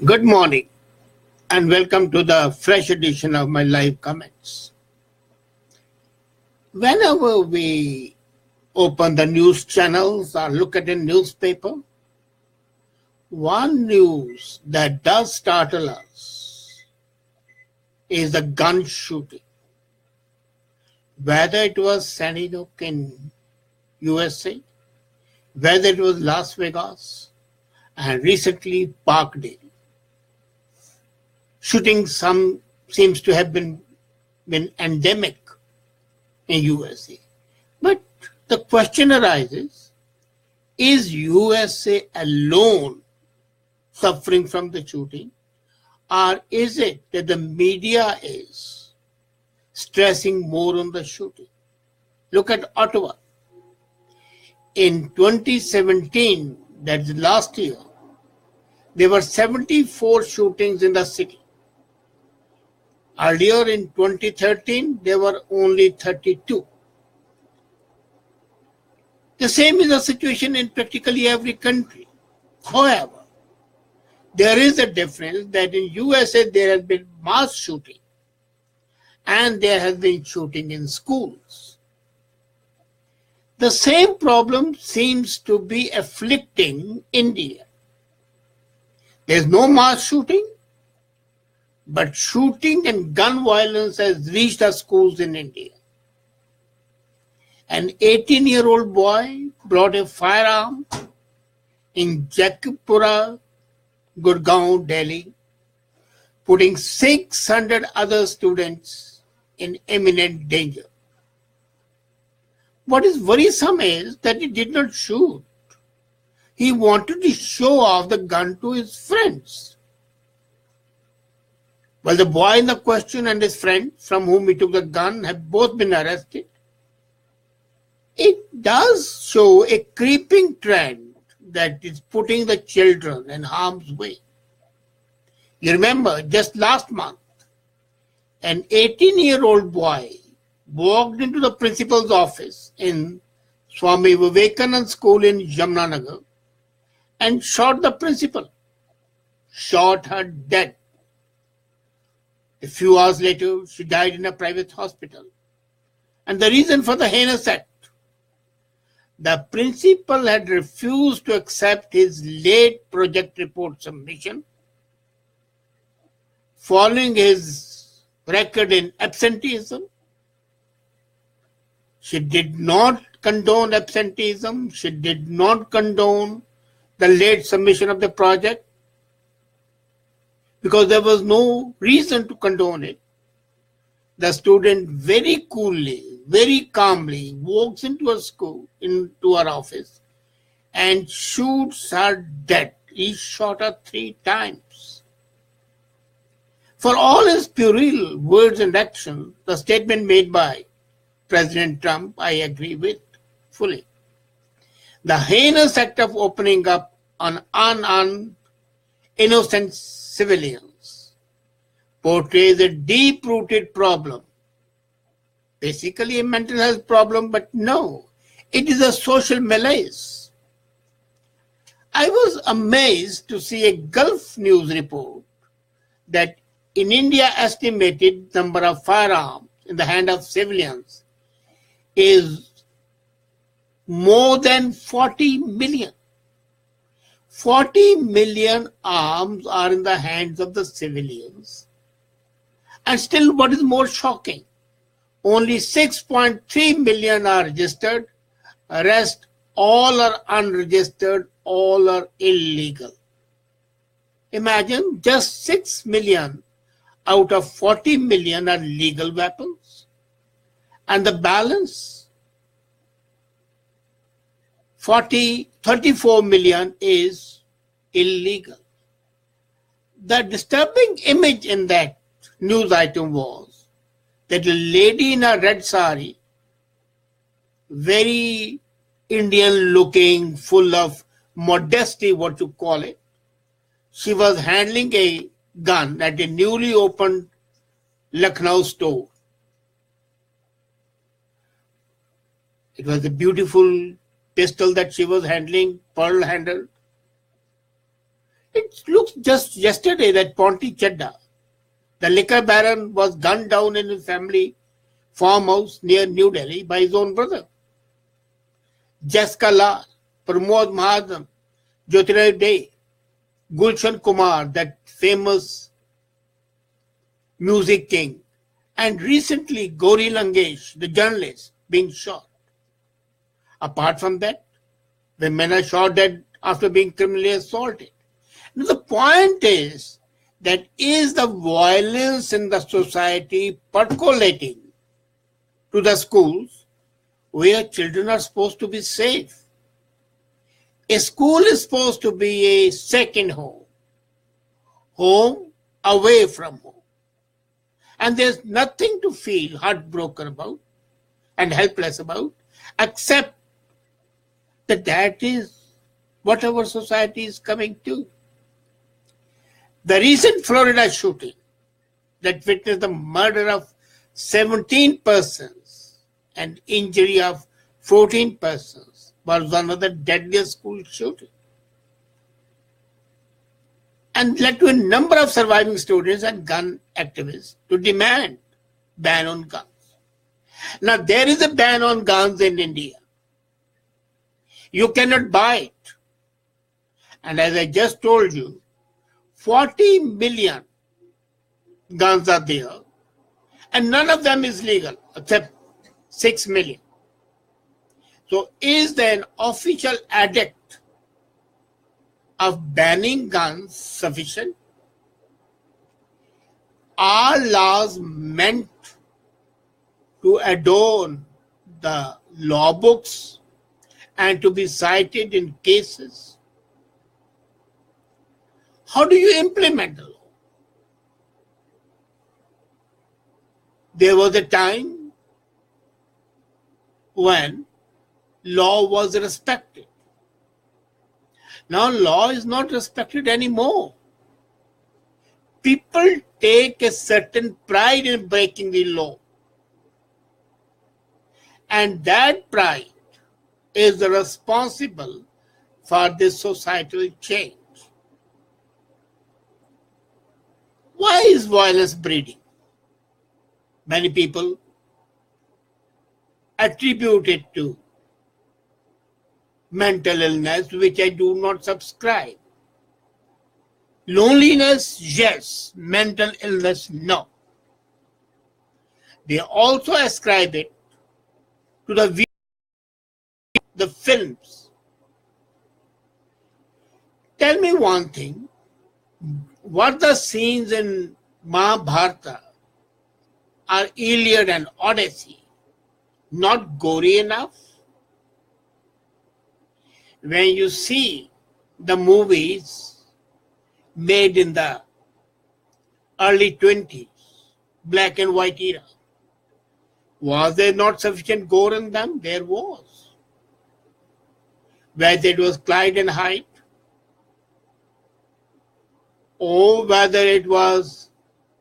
Good morning and welcome to the fresh edition of my live comments. Whenever we open the news channels or look at a newspaper, one news that does startle us is the gun shooting. Whether it was Sandy Hook in USA, whether it was Las Vegas, and recently Parkdale. Shooting seems to have been endemic in USA. But the question arises, is USA alone suffering from the shooting, or is it that the media is stressing more on the shooting? Look at Ottawa. In 2017, that's last year, there were 74 shootings in the city. Earlier in 2013, there were only 32. The same is the situation in practically every country. However, there is a difference that in USA there has been mass shooting and there has been shooting in schools. The same problem seems to be afflicting India. There is no mass shooting, but shooting and gun violence has reached the schools in India. An 18-year-old boy brought a firearm in Jakipura, Gurgaon, Delhi, putting 600 other students in imminent danger. What is worrisome is that he did not shoot. He wanted to show off the gun to his friends. Well, the boy in the question and his friend from whom he took the gun have both been arrested. It does show a creeping trend that is putting the children in harm's way. You remember, just last month, an 18-year-old boy walked into the principal's office in Swami Vivekanand School in Jamnanagar and shot the principal, shot her dead. A few hours later, she died in a private hospital. And the reason for the heinous act? The principal had refused to accept his late project report submission, following his record in absenteeism. She did not condone absenteeism. She did not condone the late submission of the project, because there was no reason to condone it. The student very coolly, very calmly walks into her school, into her office, and shoots her dead. He shot her 3 times. For all his puerile words and actions, the statement made by President Trump, I agree with fully. The heinous act of opening up on unarmed, innocent civilians portrays a deep-rooted problem, basically a mental health problem, but no, it is a social malaise. I was amazed to see a Gulf News report that in India, estimated number of firearms in the hand of civilians is more than 40 million. 40 million arms are in the hands of the civilians. And still, what is more shocking, only 6.3 million are registered, rest all are unregistered, all are illegal. Imagine just 6 million out of 40 million are legal weapons, and the balance 34 million is illegal. The disturbing image in that news item was that a lady in a red sari, very Indian looking, full of modesty, what you call it, she was handling a gun at a newly opened Lucknow store. It was a beautiful pistol that she was handling, pearl handled. It looks just yesterday that Ponti-Chadda, the liquor baron, was gunned down in his family farmhouse near New Delhi by his own brother. Jessica Lal, Pramod Mahajan, Jyotiraj Dey, Gulshan Kumar, that famous music king, and recently Gauri Langesh, the journalist, being shot. Apart from that, women are shot dead after being criminally assaulted. Now, the point is that is the violence in the society percolating to the schools where children are supposed to be safe? A school is supposed to be a second home, home away from home. And there's nothing to feel heartbroken about and helpless about, except that is what our society is coming to. The recent Florida shooting that witnessed the murder of 17 persons and injury of 14 persons was one of the deadliest school shootings, and led to a number of surviving students and gun activists to demand ban on guns. Now, there is a ban on guns in India. You cannot buy it. And as I just told you, 40 million guns are there, and none of them is legal except 6 million. So is there an official edict of banning guns sufficient? Are laws meant to adorn the law books and to be cited in cases? How do you implement the law? There was a time when law was respected. Now law is not respected anymore. People take a certain pride in breaking the law. And that pride is responsible for this societal change. Why is violence breeding? Many people attribute it to mental illness, which I do not subscribe. Loneliness, yes. Mental illness, no. They also ascribe it to the films. Tell me one thing. What the scenes in Mahabharata are Iliad and Odyssey not gory enough? When you see the movies made in the early 20s, black and white era, was there not sufficient gore in them? There was. Whether it was Clyde and Hyde, or whether it was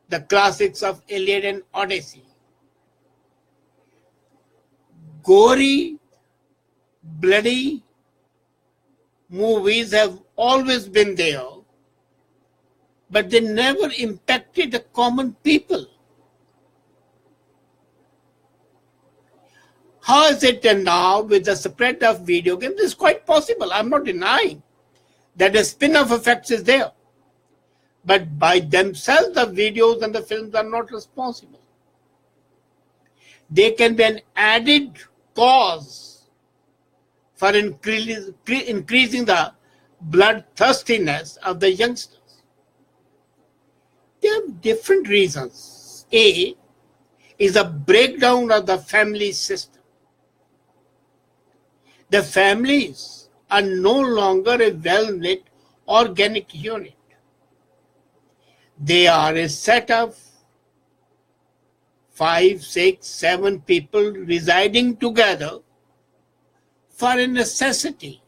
the classics of Iliad and Odyssey. Gory, bloody movies have always been there, but they never impacted the common people. How is it now with the spread of video games? It's quite possible. I'm not denying that a spin-off effect is there. But by themselves, the videos and the films are not responsible. They can be an added cause for increasing the bloodthirstiness of the youngsters. There are different reasons. A is a breakdown of the family system. The families are no longer a well-knit, organic unit. They are a set of 5, 6, 7 people residing together for a necessity.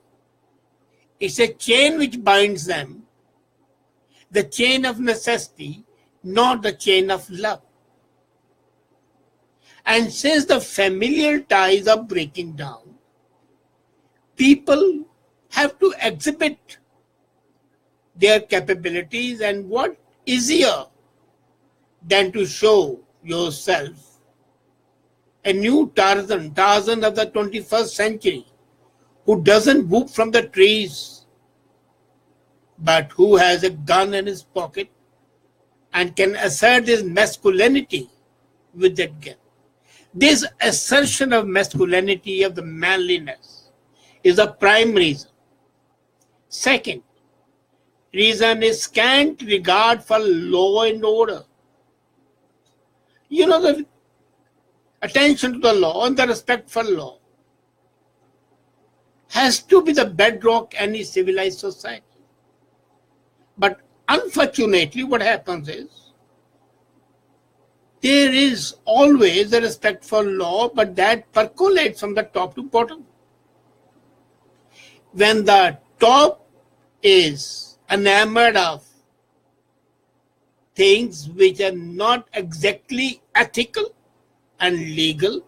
It's a chain which binds them, the chain of necessity, not the chain of love. And since the familial ties are breaking down, people have to exhibit their capabilities, and what easier than to show yourself a new Tarzan of the 21st century, who doesn't whoop from the trees, but who has a gun in his pocket and can assert his masculinity with that gun. This assertion of masculinity, of the manliness, is a prime reason. Second reason is scant regard for law and order. The attention to the law and the respect for law has to be the bedrock of any civilized society. But unfortunately, what happens is, there is always a respect for law, but that percolates from the top to bottom. When the top is enamored of things which are not exactly ethical and legal,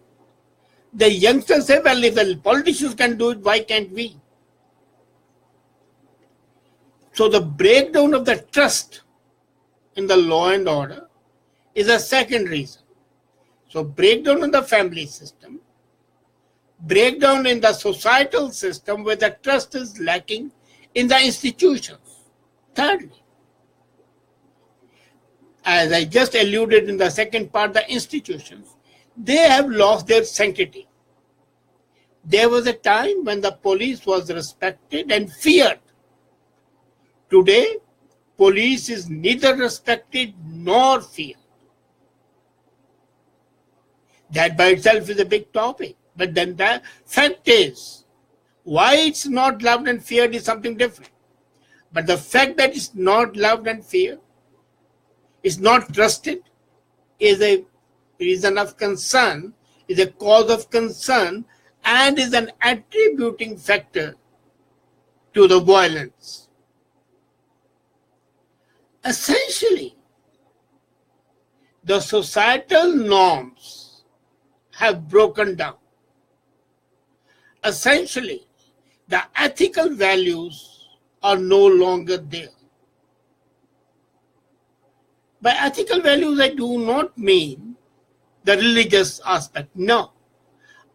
the youngsters say, well, if the politicians can do it, why can't we? So the breakdown of the trust in the law and order is a second reason. So breakdown in the family system, breakdown in the societal system where the trust is lacking in the institutions. Thirdly, as I just alluded in the second part, the institutions, they have lost their sanctity. There was a time when the police was respected and feared. Today, police is neither respected nor feared. That by itself is a big topic. But then the fact is, why it's not loved and feared is something different. But the fact that it's not loved and feared, is not trusted, is a reason of concern, is a cause of concern, and is an attributing factor to the violence. Essentially, the societal norms have broken down. Essentially, the ethical values are no longer there. By ethical values, I do not mean the religious aspect. No.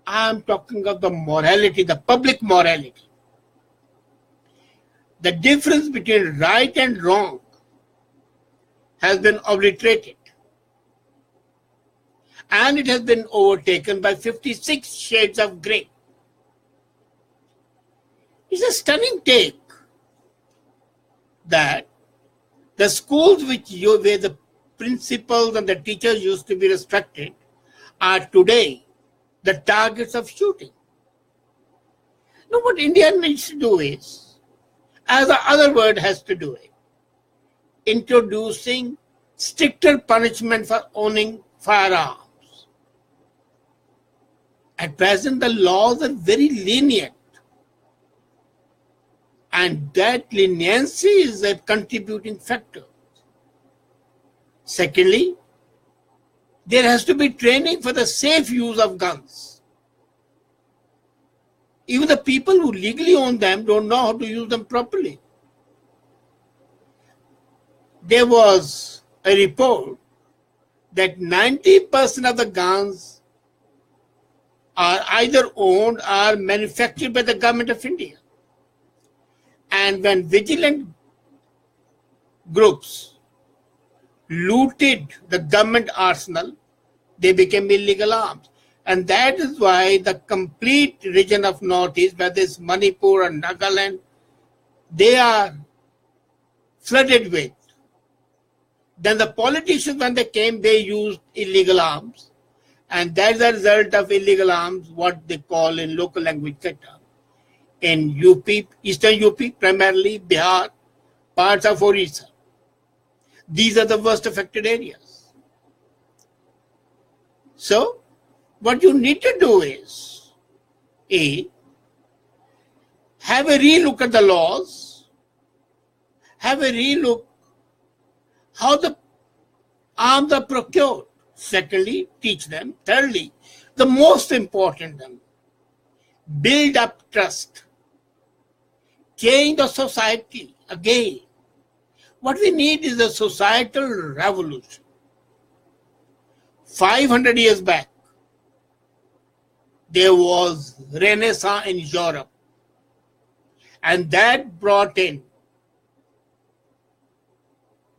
I am talking of the morality, the public morality. The difference between right and wrong has been obliterated. And it has been overtaken by 56 shades of grey. It's a stunning take that the schools where the principals and the teachers used to be respected are today the targets of shooting. Now, what India needs to do is, as the other word has to do it, introducing stricter punishment for owning firearms. At present, the laws are very lenient. And that leniency is a contributing factor. Secondly, there has to be training for the safe use of guns. Even the people who legally own them don't know how to use them properly. There was a report that 90% of the guns are either owned or manufactured by the government of India. And when vigilant groups looted the government arsenal, they became illegal arms. And that is why the complete region of Northeast, whether it's Manipur or Nagaland, they are flooded with. Then the politicians, when they came, they used illegal arms. And that's the result of illegal arms, what they call in local language ketta. In UP, Eastern UP, primarily Bihar, parts of Orissa. These are the worst affected areas. So, what you need to do is, A, have a relook at the laws, have a relook how the arms are procured. Secondly, teach them. Thirdly, the most important thing, build up trust. Change the society again. What we need is a societal revolution. 500 years back, there was Renaissance in Europe, and that brought in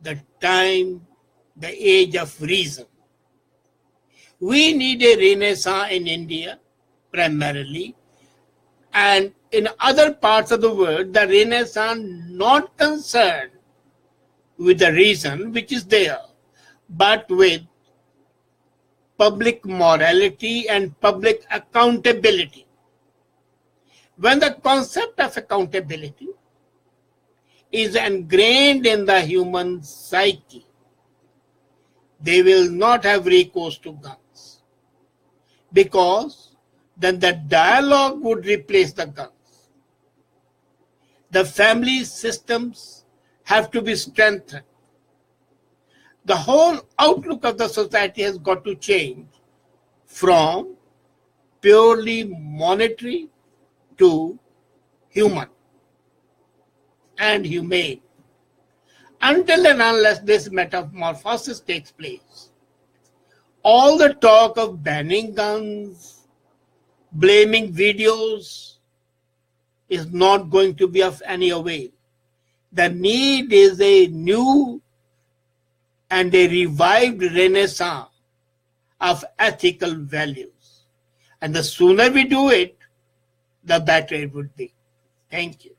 the time, the age of reason. We need a Renaissance in India, primarily, and in other parts of the world, the Renaissance not concerned with the reason which is there, but with public morality and public accountability. When the concept of accountability is ingrained in the human psyche, they will not have recourse to guns, because then the dialogue would replace the guns. The family systems have to be strengthened. The whole outlook of the society has got to change from purely monetary to human and humane. Until and unless this metamorphosis takes place, all the talk of banning guns, blaming videos is not going to be of any avail. The need is a new and a revived renaissance of ethical values. And the sooner we do it, the better it would be. Thank you.